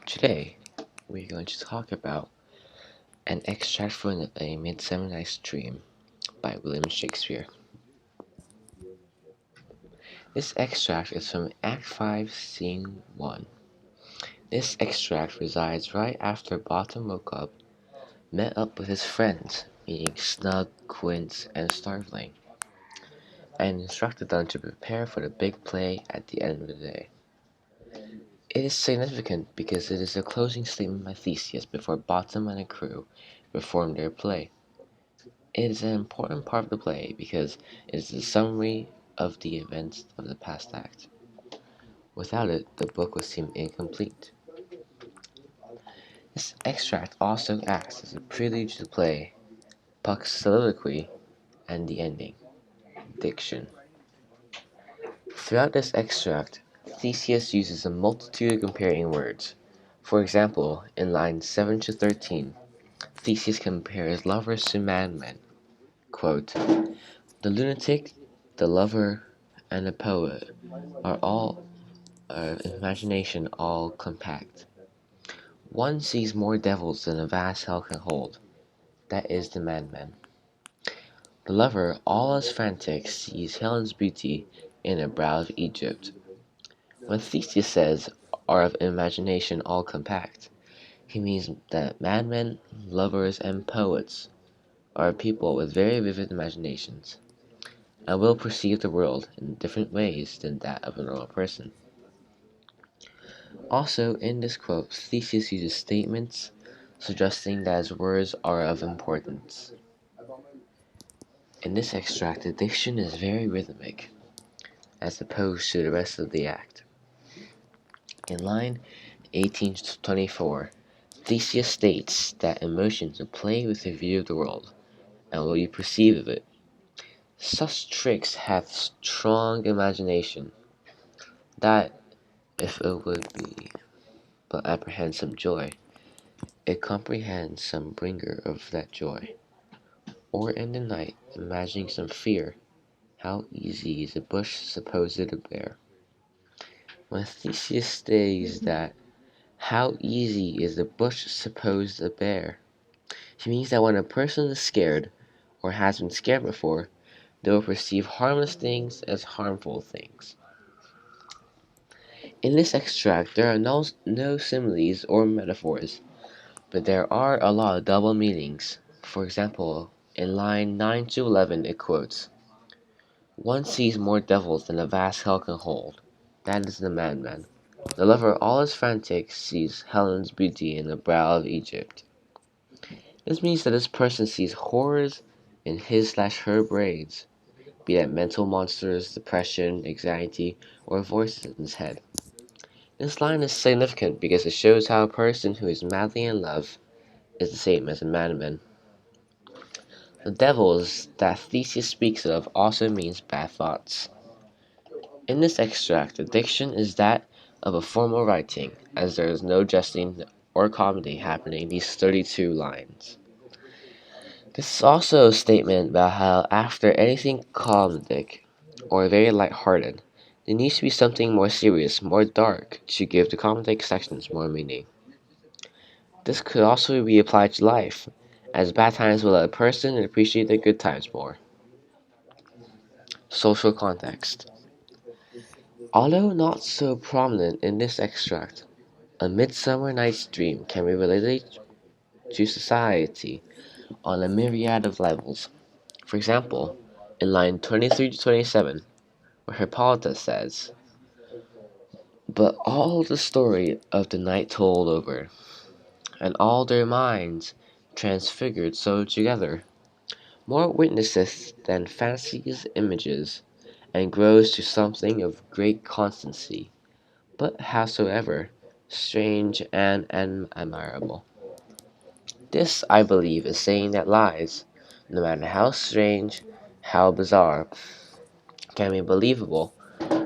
Today, we're going to talk about an extract from A Midsummer Night's Dream by William Shakespeare. This extract is from Act 5, Scene 1. This extract resides right after Bottom woke up, met up with his friends, meaning Snug, Quince, and Starveling, and instructed them to prepare for the big play at the end of the day. It is significant because it is a closing statement by Theseus before Bottom and the crew perform their play. It is an important part of the play because it is a summary of the events of the past act. Without it, the book would seem incomplete. This extract also acts as a prelude to the play, Puck's soliloquy, and the ending, diction. Throughout this extract, Theseus uses a multitude of comparing words. For example, in lines 7 to 13, Theseus compares lovers to madmen. Quote, "The lunatic, the lover, and the poet are all imagination all compact. One sees more devils than a vast hell can hold. That is the madman. The lover, all as frantic, sees Helen's beauty in the brow of Egypt." When Theseus says, "are of imagination all compact," he means that madmen, lovers, and poets are people with very vivid imaginations, and will perceive the world in different ways than that of a normal person. Also, in this quote, Theseus uses statements suggesting that his words are of importance. In this extract, the diction is very rhythmic, as opposed to the rest of the act. In line 18 to 24, Theseus states that emotions will play with the view of the world, and what you perceive of it. Such tricks hath strong imagination, that, if it would be but apprehend some joy, it comprehends some bringer of that joy. Or in the night, imagining some fear, how easy is a bush supposed to bear. When Theseus states that, how easy is the bush supposed to bear, he means that when a person is scared, or has been scared before, they will perceive harmless things as harmful things. In this extract, there are no similes or metaphors, but there are a lot of double meanings. For example, in line 9 to 11 it quotes, "One sees more devils than a vast hell can hold. That is the madman. The lover, all is frantic, sees Helen's beauty in the brow of Egypt." This means that this person sees horrors in his/her braids, be that mental monsters, depression, anxiety, or voices in his head. This line is significant because it shows how a person who is madly in love is the same as a madman. The devils that Theseus speaks of also means bad thoughts. In this extract, the diction is that of a formal writing, as there is no jesting or comedy happening in these 32 lines. This is also a statement about how after anything comedic or very light-hearted, there needs to be something more serious, more dark, to give the comedic sections more meaning. This could also be applied to life, as bad times will let a person appreciate the good times more. Social context. Although not so prominent in this extract, A Midsummer Night's Dream can be related to society on a myriad of levels. For example, in line 23 to 27, where Hippolyta says, "But all the story of the night told over, and all their minds transfigured so together, more witnesseth than fancies images, and grows to something of great constancy, but howsoever strange and admirable." This, I believe, is saying that lies, no matter how strange, how bizarre, can be believable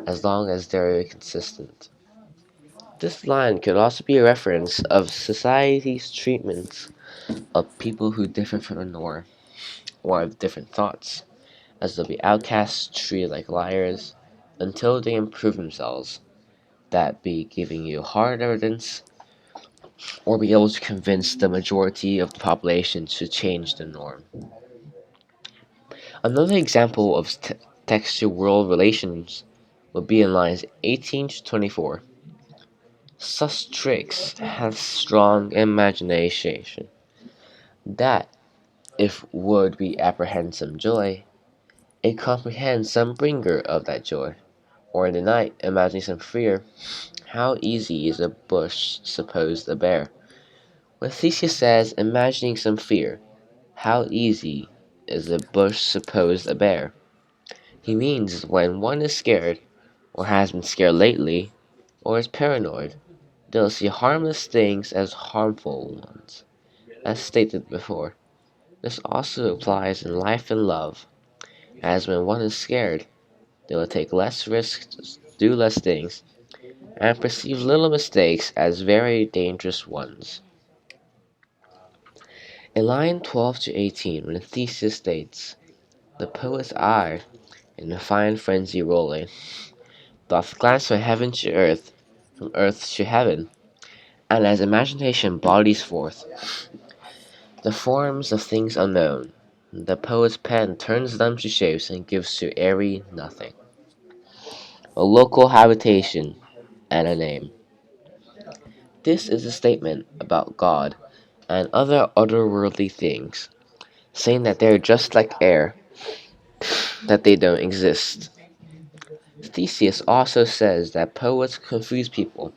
as long as they are consistent. This line could also be a reference of society's treatments of people who differ from the norm, or have different thoughts, as they'll be outcasts treated like liars, until they improve themselves, that be giving you hard evidence or be able to convince the majority of the population to change the norm. Another example of text-to-world relations would be in lines 18 to 24. Such tricks have strong imagination, that, if would we apprehend some joy, it comprehends some bringer of that joy. Or in the night, imagining some fear, how easy is a bush supposed a bear? When Theseus says, imagining some fear, how easy is a bush supposed a bear? He means when one is scared, or has been scared lately, or is paranoid, they'll see harmless things as harmful ones, as stated before. This also applies in life and love, as when one is scared, they will take less risks, do less things, and perceive little mistakes as very dangerous ones. In line 12 to 18, when Theseus states, the poet's eye, in a fine frenzy rolling, doth glance from heaven to earth, from earth to heaven, and as imagination bodies forth the forms of things unknown, the poet's pen turns them to shapes and gives to airy nothing a local habitation and a name. This is a statement about God and other otherworldly things, saying that they're just like air, that they don't exist. Theseus also says that poets confuse people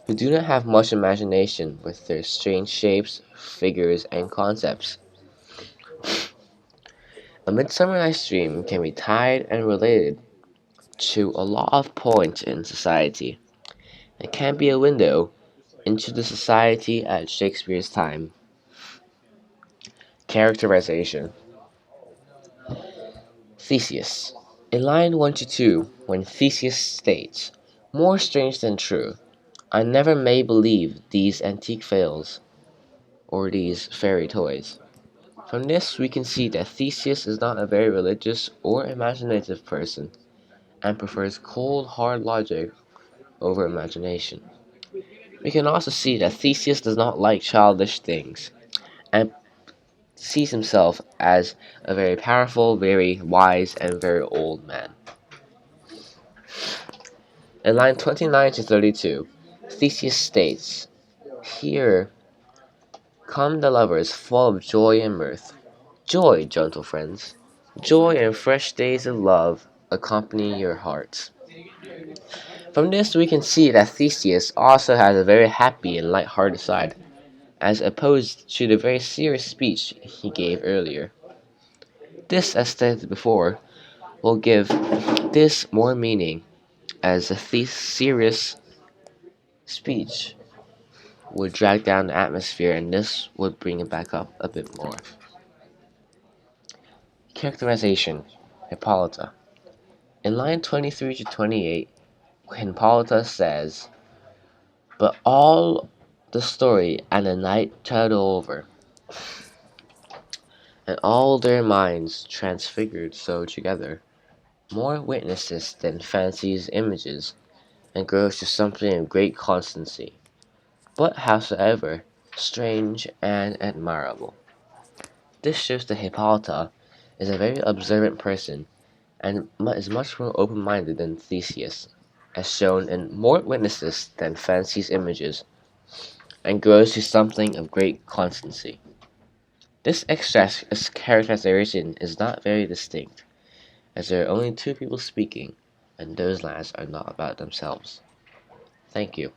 who do not have much imagination with their strange shapes, figures, and concepts. A Midsummer Night's Dream can be tied and related to a lot of points in society. It can be a window into the society at Shakespeare's time. Characterization. Theseus. In line 1 to 2, when Theseus states, more strange than true, I never may believe these antique fails, or these fairy toys. From this we can see that Theseus is not a very religious or imaginative person, and prefers cold, hard logic over imagination. We can also see that Theseus does not like childish things, and sees himself as a very powerful, very wise, and very old man. In line 29 to 32, Theseus states, here come the lovers full of joy and mirth. Joy, gentle friends, joy and fresh days of love accompany your hearts. From this we can see that Theseus also has a very happy and light-hearted side, as opposed to the very serious speech he gave earlier. This, as stated before, will give this more meaning, as a serious speech would drag down the atmosphere, and this would bring it back up a bit more. Characterization. Hippolyta. In line 23 to 28, Hippolyta says, but all the story and the night total over, and all their minds transfigured so together, more witnesses than fancies images, and grows to something of great constancy, but howsoever strange and admirable. This shows that Hippolyta is a very observant person, and is much more open-minded than Theseus, as shown in more witnesses than fancies images, and grows to something of great constancy. This characterization is not very distinct, as there are only two people speaking, and those last are not about themselves. Thank you.